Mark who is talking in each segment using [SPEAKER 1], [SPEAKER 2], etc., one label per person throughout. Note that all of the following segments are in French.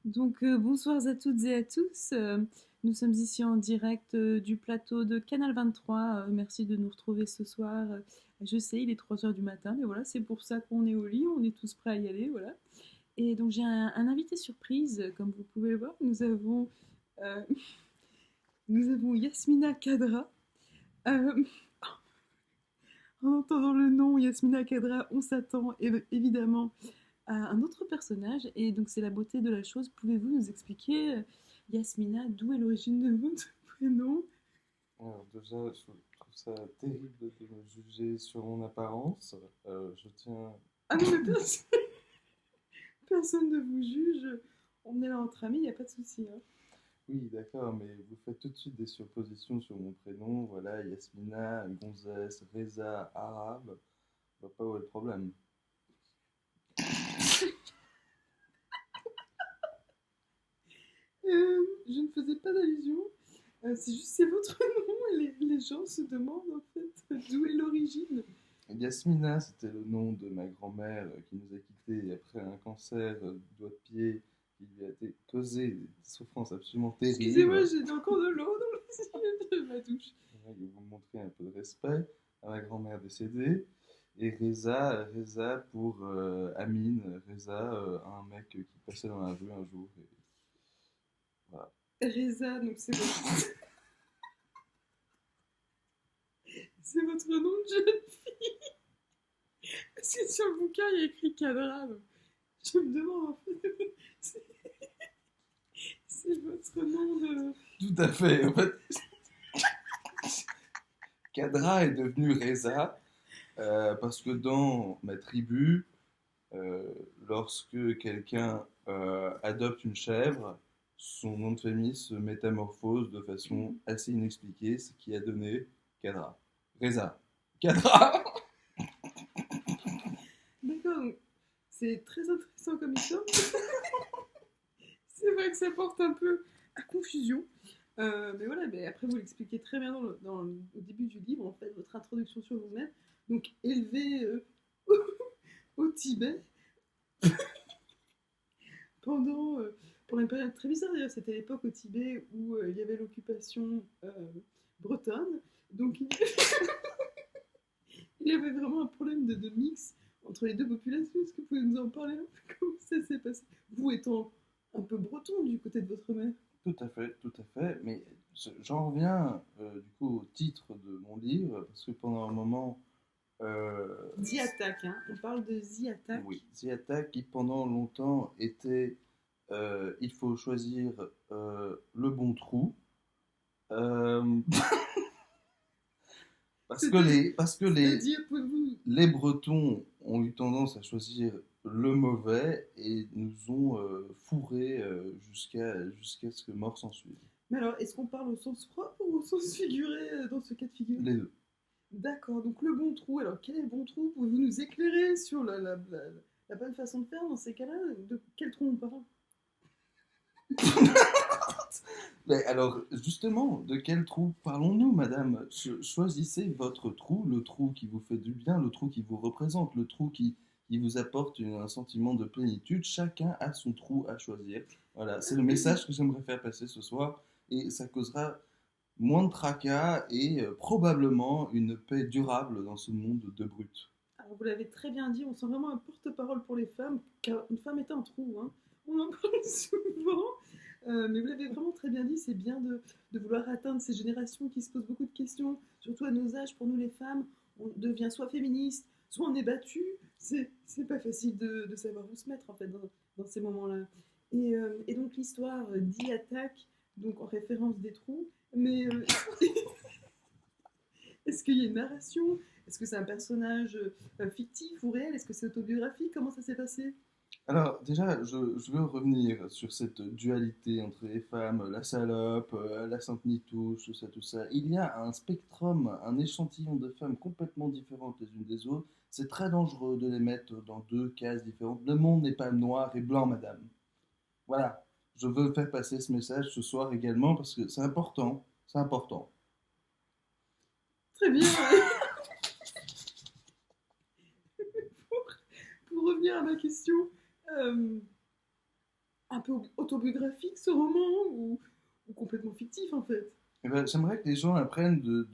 [SPEAKER 1] Bonsoir à toutes et à tous. Nous sommes ici en direct du plateau de Canal 23. Merci de nous retrouver ce soir. Je sais, il est 3 heures du matin, mais voilà, c'est pour ça qu'on est au lit, on est tous prêts à y aller, voilà. Et donc j'ai un invité surprise, comme vous pouvez le voir. Euh, nous avons Yasmina Kadra. Euh, En entendant le nom Yasmina Kadra, on s'attend évidemment à un autre personnage, et donc c'est la beauté de la chose. Pouvez-vous nous expliquer, Yasmina, d'où est l'origine de votre prénom?
[SPEAKER 2] Alors déjà, je trouve ça terrible de me juger sur mon apparence. Je tiens...
[SPEAKER 1] Ah non, mais personne ne vous juge. On est là entre amis, il n'y a pas de souci, hein.
[SPEAKER 2] Oui, d'accord, mais vous faites tout de suite des suppositions sur mon prénom. Voilà, Yasmina, Gonzès, Reza, Arabe. Je vois pas où est le problème.
[SPEAKER 1] Je ne faisais pas d'allusion. C'est votre nom et les gens se demandent en fait d'où est l'origine.
[SPEAKER 2] Yasmina, c'était le nom de ma grand-mère qui nous a quittés après un cancer du doigt de pied qui lui a été causé des souffrances absolument
[SPEAKER 1] Excusez-moi,
[SPEAKER 2] terribles.
[SPEAKER 1] j'ai encore de l'eau dans ma douche.
[SPEAKER 2] Ouais, ils vont montrer un peu de respect à ma grand-mère décédée. Et Reza, Reza pour Amine, Reza, un mec qui passait dans la rue un jour. Et voilà.
[SPEAKER 1] Reza, donc c'est votre nom de jeune fille. Parce que sur le bouquin, il y a écrit Kadra. Donc je me demande en fait, c'est c'est votre nom de.
[SPEAKER 2] Tout à fait. En fait, Kadra est devenu Reza parce que dans ma tribu, euh, lorsque quelqu'un adopte une chèvre, son nom de famille se métamorphose de façon assez inexpliquée, ce qui a donné Kadra. Reza. Kadra.
[SPEAKER 1] D'accord, donc c'est très intéressant comme histoire. C'est vrai que ça porte un peu à confusion. Mais voilà, mais après vous l'expliquez très bien au début du livre, en fait, votre introduction sur vous-même. Donc élevé au Tibet pendant, pendant une période très bizarre d'ailleurs, c'était l'époque au Tibet où il y avait l'occupation bretonne. Donc il y avait vraiment un problème de mix entre les deux populations. Est-ce que vous pouvez nous en parler un peu? Comment ça s'est passé? Vous étant un peu breton du côté de votre mère.
[SPEAKER 2] Tout à fait, tout à fait. Mais j'en reviens du coup au titre de mon livre, parce que pendant un moment, euh,
[SPEAKER 1] The Attack, hein. On parle de The Attack.
[SPEAKER 2] oui, The Attack qui pendant longtemps était il faut choisir le bon trou. euh, parce que
[SPEAKER 1] C'est-à-dire, pouvez-vous.
[SPEAKER 2] les Bretons ont eu tendance à choisir le mauvais et nous ont fourrés jusqu'à ce que mort s'en suive.
[SPEAKER 1] Mais alors, est-ce qu'on parle au sens propre ou au sens figuré dans ce cas de figure?
[SPEAKER 2] Les deux.
[SPEAKER 1] D'accord, donc le bon trou. Alors, quel est le bon trou? Pouvez-vous nous éclairer sur la bonne façon de faire dans ces cas-là? De quel trou on parle?
[SPEAKER 2] Mais alors, justement, de quel trou parlons-nous, madame? Choisissez votre trou, le trou qui vous fait du bien, le trou qui vous représente, le trou qui vous apporte un sentiment de plénitude. Chacun a son trou à choisir. Voilà, c'est le message que j'aimerais faire passer ce soir. Et ça causera moins de tracas et probablement une paix durable dans ce monde de brutes.
[SPEAKER 1] Alors, vous l'avez très bien dit, on sent vraiment un porte-parole pour les femmes, car une femme est un trou, hein. On en parle souvent. Mais vous l'avez vraiment très bien dit, c'est bien de vouloir atteindre ces générations qui se posent beaucoup de questions, surtout à nos âges, pour nous les femmes, on devient soit féministe, soit on est battu. C'est pas facile de savoir où se mettre en fait dans ces moments-là. Et donc l'histoire dit attaque, donc en référence des trous, mais est-ce qu'il y a une narration? Est-ce que c'est un personnage fictif ou réel? Est-ce que c'est autobiographique? Comment ça s'est passé?
[SPEAKER 2] Alors, déjà, je veux revenir sur cette dualité entre les femmes, la salope, la sainte nitouche, tout ça. Il y a un spectrum, un échantillon de femmes complètement différentes les unes des autres. C'est très dangereux de les mettre dans deux cases différentes. Le monde n'est pas noir et blanc, madame. Voilà. Je veux faire passer ce message ce soir également parce que c'est important. C'est important.
[SPEAKER 1] Très bien. pour, pour revenir à ma question, euh, un peu autobiographique ce roman ou complètement fictif en fait?
[SPEAKER 2] Eh ben, j'aimerais que les gens apprennent de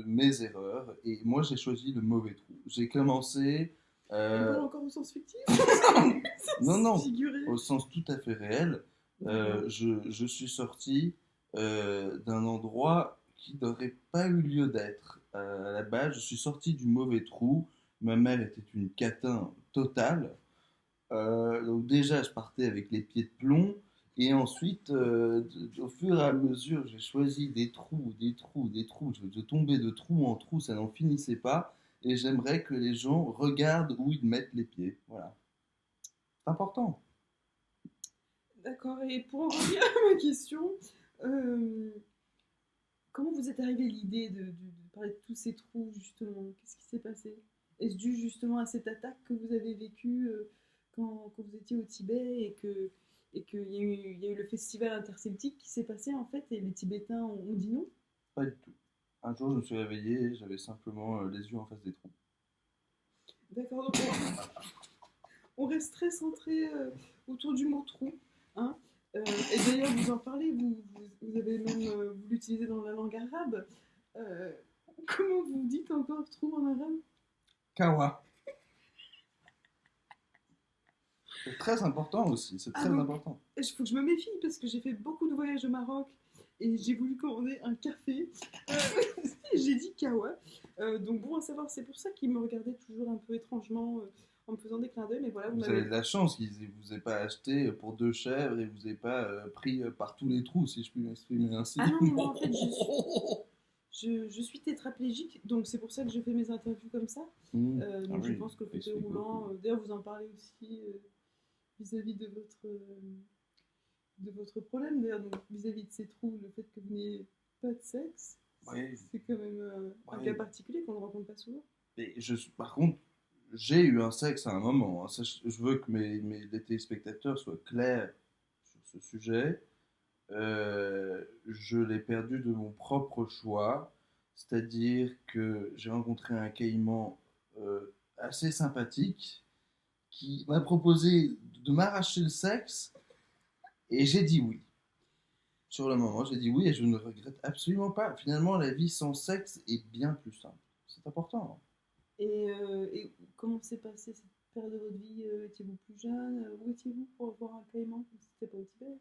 [SPEAKER 2] mes erreurs. Et moi, j'ai choisi le mauvais trou. J'ai commencé.
[SPEAKER 1] On parle
[SPEAKER 2] euh,
[SPEAKER 1] encore au sens fictif?
[SPEAKER 2] Non,
[SPEAKER 1] Sens
[SPEAKER 2] non, au
[SPEAKER 1] figuré?
[SPEAKER 2] sens tout à fait réel.
[SPEAKER 1] D'accord.
[SPEAKER 2] Je suis sorti d'un endroit qui n'aurait pas eu lieu d'être. À la base, je suis sorti du mauvais trou. Ma mère était une catin totale. Donc déjà, je partais avec les pieds de plomb. Et ensuite, au fur et à mesure, j'ai choisi des trous, des trous, des trous. Je tombais de trou en trou, ça n'en finissait pas. Et j'aimerais que les gens regardent où ils mettent les pieds. Voilà. C'est important.
[SPEAKER 1] D'accord, et pour en revenir à ma question, euh, comment vous êtes arrivé à l'idée de parler de tous ces trous, justement? Qu'est-ce qui s'est passé? Est-ce dû justement à cette attaque que vous avez vécue quand vous étiez au Tibet et qu'il y a eu le festival interceltique qui s'est passé en fait et les Tibétains ont dit non?
[SPEAKER 2] Pas du tout. Un jour, je me suis réveillé, j'avais simplement les yeux en face des trous.
[SPEAKER 1] D'accord, donc on reste très centré autour du mot trou. Hein. Et d'ailleurs, vous en parlez, vous avez même vous l'utilisez dans la langue arabe. Euh, Comment vous dites encore trou en arabe?
[SPEAKER 2] Kawa. C'est très important aussi, c'est
[SPEAKER 1] Ah
[SPEAKER 2] très
[SPEAKER 1] donc,
[SPEAKER 2] important.
[SPEAKER 1] il faut que je me méfie parce que j'ai fait beaucoup de voyages au Maroc et j'ai voulu commander un café. Euh, j'ai dit kawa. Donc bon à savoir, c'est pour ça qu'il me regardait toujours un peu étrangement en me faisant des clins d'œil. Mais voilà, vous
[SPEAKER 2] Vous avez
[SPEAKER 1] m'avez...
[SPEAKER 2] de la chance qu'ils ne vous aient pas acheté pour deux chèvres et vous aient pas pris par tous les trous, si je puis m'exprimer ainsi.
[SPEAKER 1] Ah non, moi en fait, je suis tétraplégique, donc c'est pour ça que je fais mes interviews comme ça.
[SPEAKER 2] Ah
[SPEAKER 1] Donc je
[SPEAKER 2] oui,
[SPEAKER 1] pense que le
[SPEAKER 2] ça
[SPEAKER 1] fauteuil
[SPEAKER 2] explique beaucoup.
[SPEAKER 1] roulant, d'ailleurs vous en parlez aussi vis-à-vis de votre problème, d'ailleurs, donc vis-à-vis de ces trous, le fait que vous n'ayez pas de sexe,
[SPEAKER 2] Oui,
[SPEAKER 1] c'est quand même un cas
[SPEAKER 2] oui.
[SPEAKER 1] particulier qu'on ne rencontre pas souvent.
[SPEAKER 2] Et par contre, j'ai eu un sexe à un moment. Hein. Ça, je veux que les téléspectateurs soient clairs sur ce sujet. Je l'ai perdu de mon propre choix, c'est-à-dire que j'ai rencontré un caïman assez sympathique qui m'a proposé de m'arracher le sexe et j'ai dit oui. Sur le moment, j'ai dit oui et je ne regrette absolument pas. Finalement, la vie sans sexe est bien plus simple. C'est important. Hein.
[SPEAKER 1] Et comment s'est passée cette période de votre vie? Étiez-vous plus jeune? Où étiez-vous pour avoir un caïman? C'était pas au Tibet?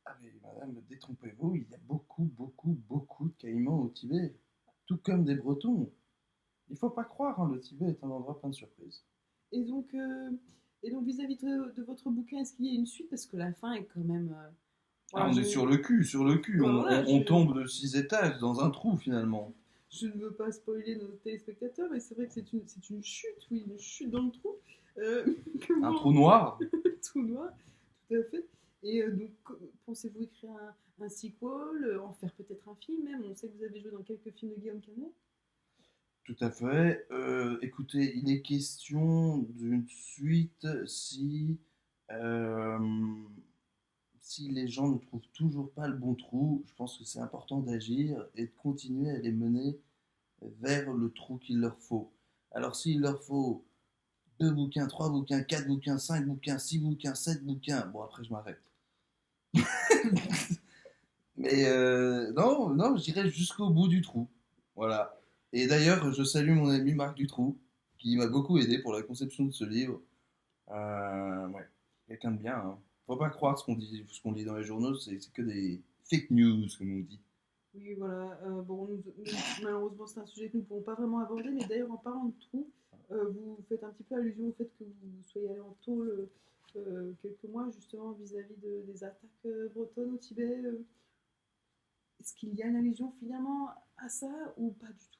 [SPEAKER 2] Ah mais madame, détrompez-vous, il y a beaucoup, beaucoup, beaucoup de caïmans au Tibet. Tout comme des Bretons. Il faut pas croire, hein, le Tibet est un endroit plein de surprises.
[SPEAKER 1] Et donc, euh, et donc vis-à-vis de votre bouquin, est-ce qu'il y a une suite? Parce que la fin est quand même...
[SPEAKER 2] Ah,
[SPEAKER 1] voilà,
[SPEAKER 2] on est sur le cul, sur le cul.
[SPEAKER 1] voilà,
[SPEAKER 2] On tombe de 6 étages dans un trou finalement.
[SPEAKER 1] je ne veux pas spoiler nos téléspectateurs, mais c'est vrai que c'est une chute, oui, une chute dans le trou. Euh,
[SPEAKER 2] Un
[SPEAKER 1] comment...
[SPEAKER 2] trou noir.
[SPEAKER 1] Tout noir, tout à fait. Et donc, pensez-vous écrire un sequel, en faire peut-être un film même? On sait que vous avez joué dans quelques films de Guillaume Canet.
[SPEAKER 2] Tout à fait. Écoutez, il est question d'une suite euh, si les gens ne trouvent toujours pas le bon trou. Je pense que c'est important d'agir et de continuer à les mener vers le trou qu'il leur faut. Alors s'il leur faut 2 bouquins, 3 bouquins, 4 bouquins, 5 bouquins, 6 bouquins, 7 bouquins, bon après je m'arrête. Mais non, non, je dirais jusqu'au bout du trou. Voilà. Et d'ailleurs, je salue mon ami Marc Dutroux, qui m'a beaucoup aidé pour la conception de ce livre. Ouais, quelqu'un de bien. Hein. Faut pas croire ce qu'on lit dans les journaux, c'est que des fake news, comme on dit.
[SPEAKER 1] Oui, voilà. Bon, malheureusement, c'est un sujet que nous ne pouvons pas vraiment aborder, mais d'ailleurs, en parlant de trous, vous faites un petit peu allusion au fait que vous soyez allé en tôle quelques mois, justement, vis-à-vis des attaques bretonnes au Tibet. Est-ce qu'il y a une allusion finalement à ça ou pas du tout?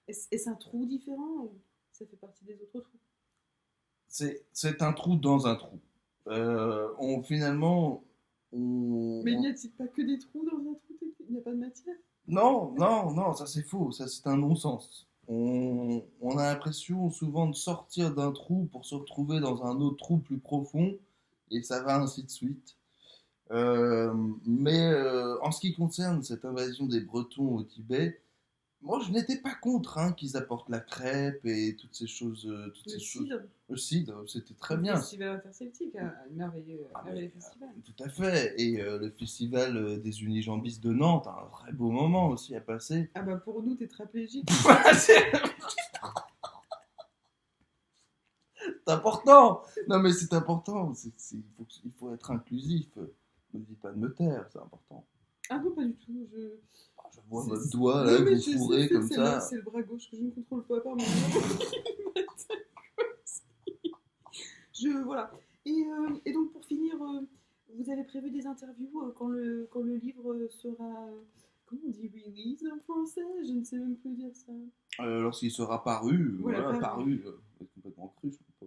[SPEAKER 1] Est-ce un trou différent ou ça fait partie des autres trous?
[SPEAKER 2] C'est un trou dans un trou. Finalement,
[SPEAKER 1] Mais il
[SPEAKER 2] on-
[SPEAKER 1] n'y a-t-il pas que des trous dans un trou? Il n'y a pas de matière?
[SPEAKER 2] Non, non, non, ça c'est faux, ça c'est un non-sens. On a l'impression souvent de sortir d'un trou pour se retrouver dans un autre trou plus profond, et ça va ainsi de suite. Mais en ce qui concerne cette invasion des Bretons au Tibet, Moi, je n'étais pas contre hein, qu'ils apportent la crêpe et toutes ces choses. Toutes
[SPEAKER 1] Le
[SPEAKER 2] ces choses.
[SPEAKER 1] cidre,
[SPEAKER 2] Le cidre, c'était très
[SPEAKER 1] le
[SPEAKER 2] bien.
[SPEAKER 1] festival interceltique, un merveilleux,
[SPEAKER 2] Ah, mais,
[SPEAKER 1] merveilleux festival.
[SPEAKER 2] tout à fait. Et le festival des unijambistes de Nantes, un très beau moment aussi à passer.
[SPEAKER 1] Ah bah pour nous, tétraplégique.
[SPEAKER 2] C'est important. Non, mais c'est important. Il faut être inclusif. Ne me dites pas de me taire, c'est important.
[SPEAKER 1] Ah non, pas du tout.
[SPEAKER 2] Ah, je vois
[SPEAKER 1] C'est-
[SPEAKER 2] votre
[SPEAKER 1] c'est-
[SPEAKER 2] doigt
[SPEAKER 1] Non,
[SPEAKER 2] là que
[SPEAKER 1] mais
[SPEAKER 2] vous
[SPEAKER 1] je
[SPEAKER 2] fourrez
[SPEAKER 1] sais,
[SPEAKER 2] comme
[SPEAKER 1] c'est
[SPEAKER 2] ça.
[SPEAKER 1] c'est le bras gauche que je ne contrôle pas par mon doigt. Voilà. Et donc pour finir, vous avez prévu des interviews quand le livre sera, comment on dit release en français? Je ne sais même plus dire ça.
[SPEAKER 2] Lorsqu'il sera paru,
[SPEAKER 1] Voilà,
[SPEAKER 2] voilà,
[SPEAKER 1] paru.
[SPEAKER 2] paru, vous êtes complètement cru, je sais pas.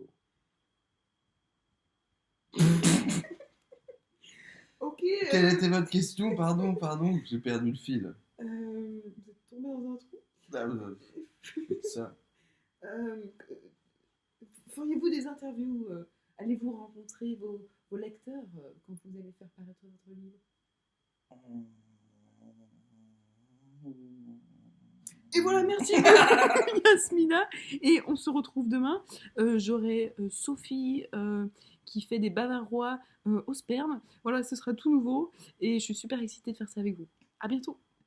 [SPEAKER 1] Ok.
[SPEAKER 2] Quelle était votre question? Pardon, pardon, j'ai perdu le fil.
[SPEAKER 1] Vous êtes tombé dans un trou.
[SPEAKER 2] Ah, c'est ça.
[SPEAKER 1] Euh, Feriez-vous des interviews? Allez-vous rencontrer vos lecteurs quand vous allez faire paraître votre livre? Et voilà, merci Yasmina. Et on se retrouve demain. J'aurai Sophie qui fait des bavarois au sperme. Voilà, ce sera tout nouveau. Et je suis super excitée de faire ça avec vous. À bientôt.